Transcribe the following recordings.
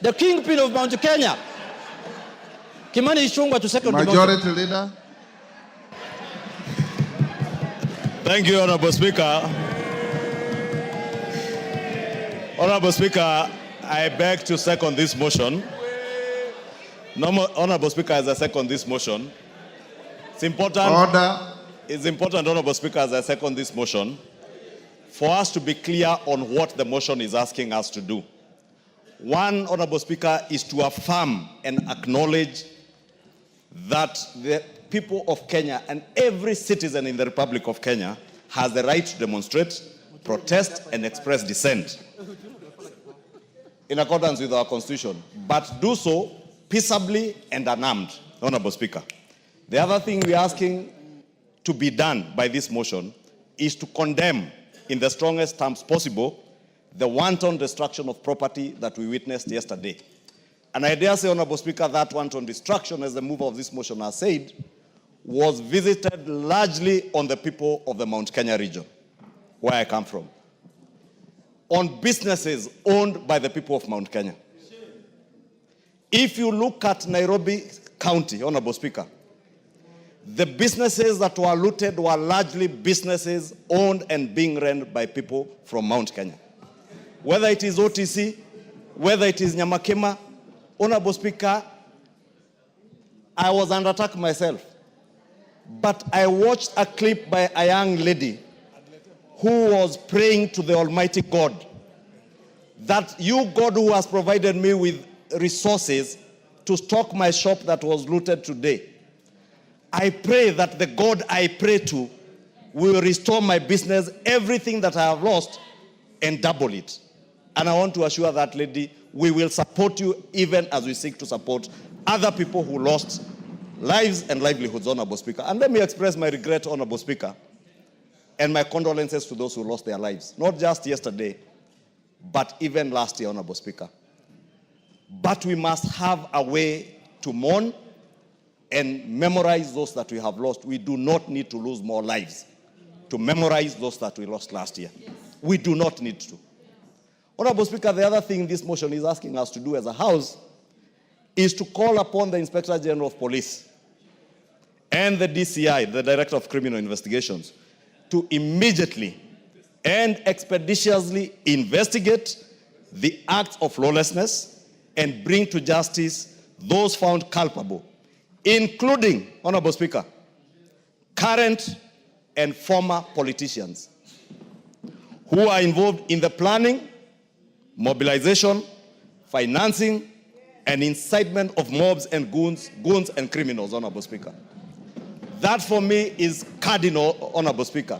the kingpin of Mount Kenya. Kimani Ichungwah to second. Majority Leader. Thank you, Honorable Speaker. Honorable Speaker, I beg to second this motion. Honorable Speaker, as I second this motion, it's important. Order. It's important, Honorable Speaker, as I second this motion, for us to be clear on what the motion is asking us to do. One, Honorable Speaker, is to affirm and acknowledge that the people of Kenya and every citizen in the Republic of Kenya has the right to demonstrate, protest, and express dissent in accordance with our Constitution, but do so peaceably and unarmed, Honorable Speaker. The other thing we're asking to be done by this motion is to condemn, in the strongest terms possible, the wanton destruction of property that we witnessed yesterday. And I dare say, Honorable Speaker, that wanton destruction, as the mover of this motion has said, was visited largely on the people of the Mount Kenya region, where I come from, on businesses owned by the people of Mount Kenya. If you look at Nairobi County, Honorable Speaker, the businesses that were looted were largely businesses owned and being run by people from Mount Kenya. Whether it is OTC, whether it is Nyamakema, Honorable Speaker, I was under attack myself. But I watched a clip by a young lady who was praying to the Almighty God that you, God, who has provided me with resources to stock my shop that was looted today, I pray that the God I pray to will restore my business, everything that I have lost, and double it. And I want to assure that lady, we will support you even as we seek to support other people who lost lives and livelihoods, Honorable Speaker. And let me express my regret, Honorable Speaker, and my condolences to those who lost their lives, not just yesterday, but even last year, Honorable Speaker. But we must have a way to mourn and memorize those that we have lost. We do not need to lose more lives to memorize those that we lost last year. Yes. We do not need to. Honorable Speaker, the other thing this motion is asking us to do as a House is to call upon the Inspector General of Police and the DCI, the Director of Criminal Investigations, to immediately and expeditiously investigate the acts of lawlessness and bring to justice those found culpable, including, Honorable Speaker, current and former politicians who are involved in the planning, mobilization, financing, and incitement of mobs and goons and criminals, Honorable Speaker. That for me is cardinal, Honorable Speaker.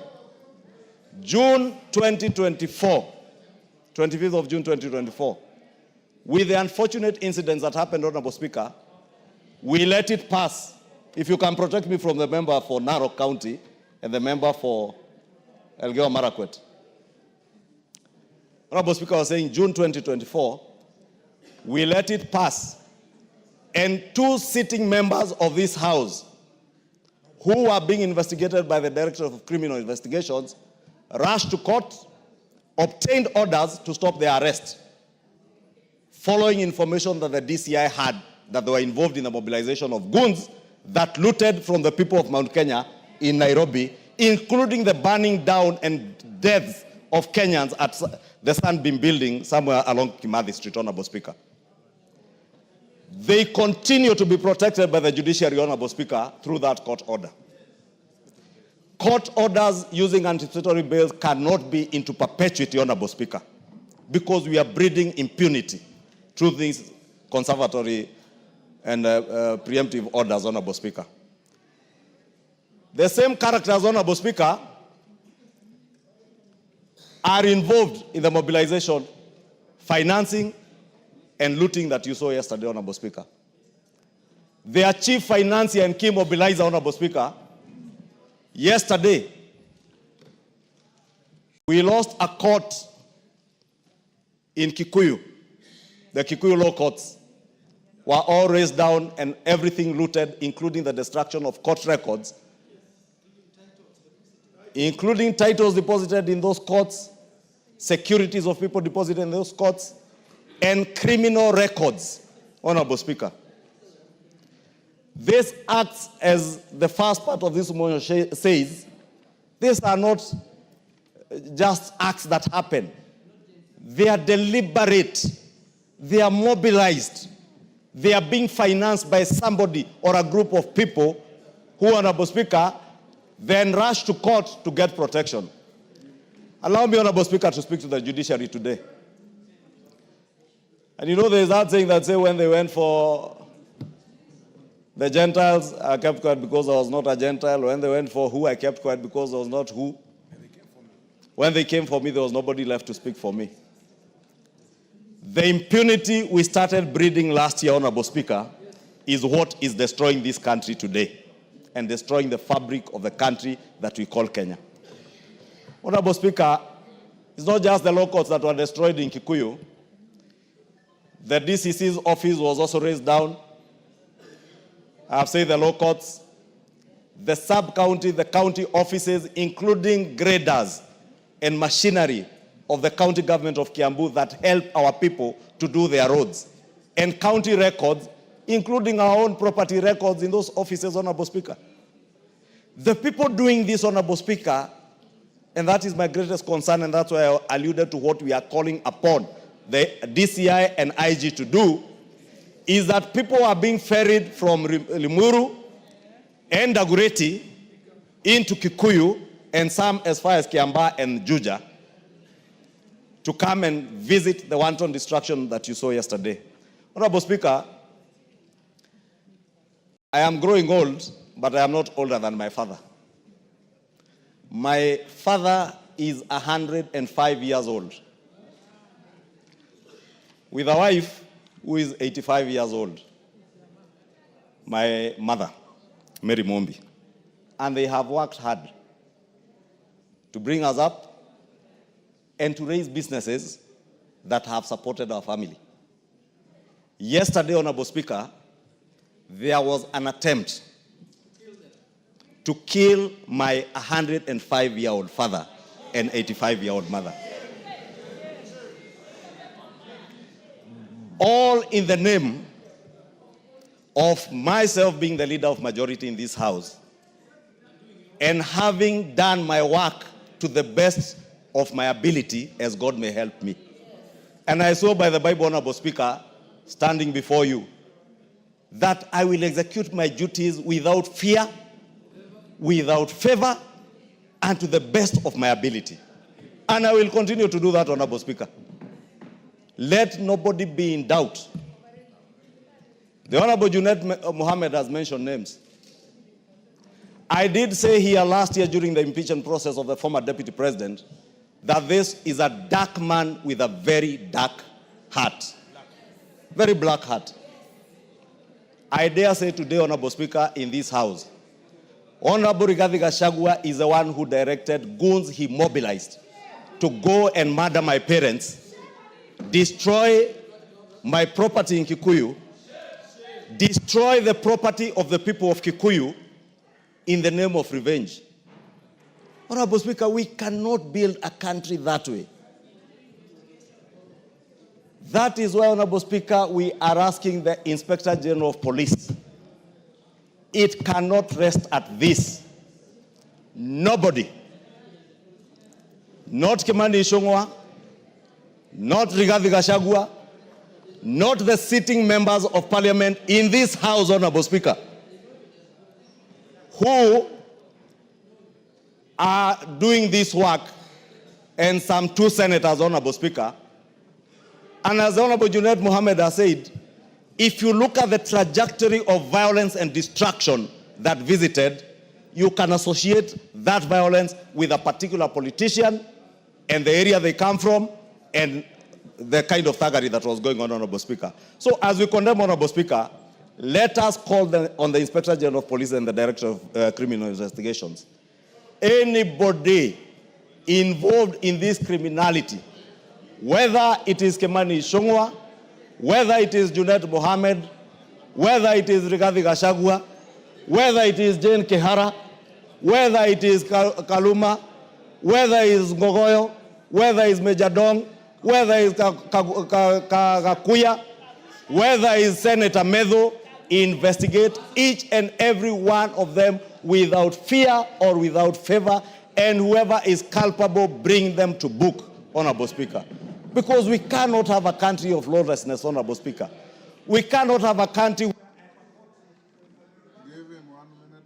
June 2024, 25th of June 2024, with the unfortunate incidents that happened, Honorable Speaker, we let it pass. If you can protect me from the member for Narok County and the member for Elgeyo Marakwet. Honorable Speaker was saying June 2024, we let it pass. And two sitting members of this House who are being investigated by the Director of Criminal Investigations rushed to court, obtained orders to stop their arrest, following information that the DCI had that they were involved in the mobilization of goons that looted from the people of Mount Kenya in Nairobi, including the burning down and deaths of Kenyans at the Sunbeam building somewhere along Kimathi Street, Honorable Speaker. They continue to be protected by the judiciary, Honorable Speaker, through that court order. Court orders using anticipatory bail cannot be into perpetuity, Honorable Speaker, because we are breeding impunity through these conservatory and preemptive orders, Honorable Speaker. The same characters, Honorable Speaker, are involved in the mobilization, financing, and looting that you saw yesterday, Honorable Speaker. Their chief financier and key mobilizer, Honorable Speaker, yesterday, we lost a court in Kikuyu. The Kikuyu law courts were all raised down and everything looted, including the destruction of court records, including titles deposited in those courts, securities of people deposited in those courts, and criminal records, Honorable Speaker. This acts, as the first part of this motion says, these are not just acts that happen. They are deliberate. They are mobilized. They are being financed by somebody or a group of people who, Honorable Speaker, then rush to court to get protection. Allow me, Honorable Speaker, to speak to the judiciary today. And you know, there's that saying that say when they went for the Gentiles, I kept quiet because I was not a Gentile. When they went for who, I kept quiet because I was not who. When they came for me, there was nobody left to speak for me. The impunity we started breeding last year, Honorable Speaker, is what is destroying this country today and destroying the fabric of the country that we call Kenya. Honorable Speaker, it's not just the law courts that were destroyed in Kikuyu. The DCC's office was also raised down. I have said the law courts, the sub-county, the county offices, including graders and machinery of the county government of Kiambu that help our people to do their roads, and county records, including our own property records in those offices, Honorable Speaker. The people doing this, Honorable Speaker, and that is my greatest concern, and that's why I alluded to what we are calling upon the DCI and IG to do, is that people are being ferried from Limuru and Dagoretti into Kikuyu and some as far as Kiambaa and Juja to come and visit the wanton destruction that you saw yesterday. Honorable Speaker, I am growing old, but I am not older than my father. My father is 105 years old, with a wife who is 85 years old, my mother, Mary Mombi. And they have worked hard to bring us up and to raise businesses that have supported our family. Yesterday, Honorable Speaker, there was an attempt to kill my 105-year-old father and 85-year-old mother. All in the name of myself being the leader of majority in this house and having done my work to the best of my ability as God may help me. And I saw by the Bible, Honorable Speaker, standing before you, that I will execute my duties without fear, without favor, and to the best of my ability. And I will continue to do that, Honorable Speaker. Let nobody be in doubt. The Honorable Junaid Mohammed has mentioned names. I did say here last year during the impeachment process of the former deputy president that this is a dark man with a very dark heart. Very black heart. I dare say today, Honorable Speaker, in this house, Honorable Gachagua is the one who directed Goons he mobilized to go and murder my parents, destroy my property in Kikuyu, destroy the property of the people of Kikuyu in the name of revenge. Honorable Speaker, we cannot build a country that way. That is why, Honorable Speaker, we are asking the Inspector General of Police. It cannot rest at this. Nobody, not Kimani Ichungwah, not Rigathi Gachagua, not the sitting members of parliament in this house, Honorable Speaker, who are doing this work, and some 2 senators, Honorable Speaker. And as Honorable Junaid Mohammed has said, if you look at the trajectory of violence and destruction that visited, you can associate that violence with a particular politician and the area they come from and the kind of thuggery that was going on, Honorable Speaker. So as we condemn, Honorable Speaker, let us call on the Inspector General of Police and the Director of Criminal Investigations. Anybody involved in this criminality, whether it is Kimani Ichungwah, whether it is Junaid Mohammed, whether it is Rigathi Gachagua, whether it is Jane Kihara, whether it is Kaluma, whether it is Ngogoyo, whether it is Major Dong, whether it's Gachagua, whether it's Senator Medho, investigate each and every one of them without fear or without favor, and whoever is culpable, bring them to book, Honorable Speaker. Because we cannot have a country of lawlessness, Honorable Speaker. We cannot have a country... Give him 1 minute.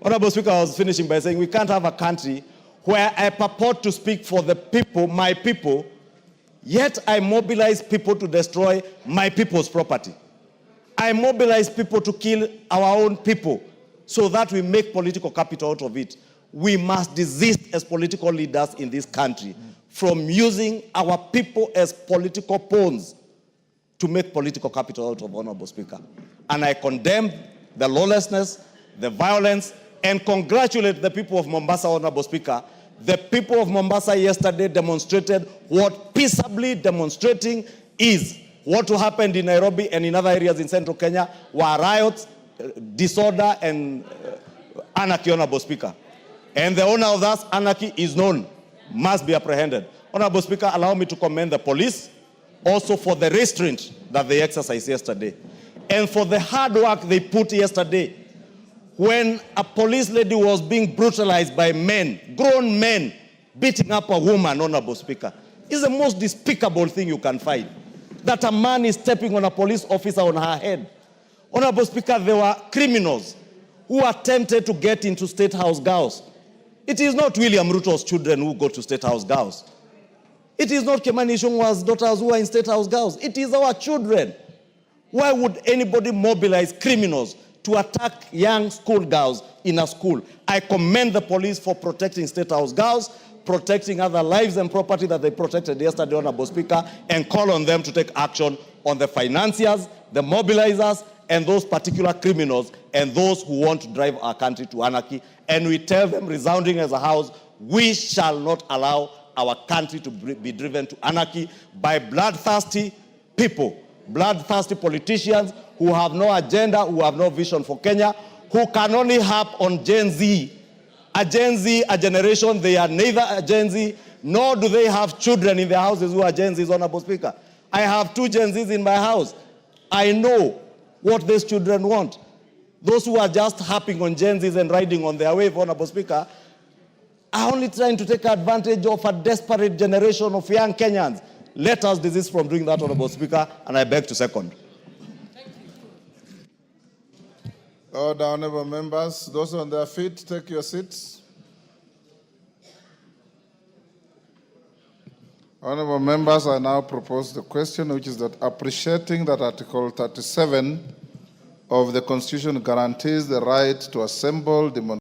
Honorable Speaker, I was finishing by saying we can't have a country where I purport to speak for the people, my people, yet I mobilize people to destroy my people's property. I mobilize people to kill our own people so that we make political capital out of it. We must desist as political leaders in this country from using our people as political pawns to make political capital out of, Honorable Speaker. And I condemn the lawlessness, the violence, and congratulate the people of Mombasa, Honorable Speaker. The people of Mombasa yesterday demonstrated what peaceably demonstrating is. What happened in Nairobi and in other areas in central Kenya were riots, disorder, and anarchy, Honorable Speaker. And the owner of that anarchy is known, must be apprehended. Honorable Speaker, allow me to commend the police also for the restraint that they exercised yesterday and for the hard work they put yesterday when a police lady was being brutalized by men, grown men, beating up a woman, Honorable Speaker. It's the most despicable thing you can find. That a man is stepping on a police officer on her head. Honorable Speaker, there were criminals who attempted to get into State House girls. It is not William Ruto's children who go to State House girls. It is not Ichungwah's daughters who are in State House girls. It is our children. Why would anybody mobilize criminals to attack young schoolgirls in a school? I commend the police for protecting State House girls, protecting other lives and property that they protected yesterday, Honorable Speaker, and call on them to take action on the financiers, the mobilizers, and those particular criminals, and those who want to drive our country to anarchy. And we tell them, resounding as a house, we shall not allow our country to be driven to anarchy by bloodthirsty people, bloodthirsty politicians who have no agenda, who have no vision for Kenya, who can only harp on Gen Z. A Gen Z, a generation, they are neither a Gen Z, nor do they have children in their houses who are Gen Zs, Honorable Speaker. I have 2 Gen Zs in my house. I know what these children want. Those who are just harping on Gen Zs and riding on their wave, Honorable Speaker, are only trying to take advantage of a desperate generation of young Kenyans. Let us desist from doing that, Honorable Speaker, and I beg to second. Order, honorable members. Those on their feet, take your seats. Honorable members, I now propose the question, which is that appreciating that Article 37 of the Constitution guarantees the right to assemble, demonstrate,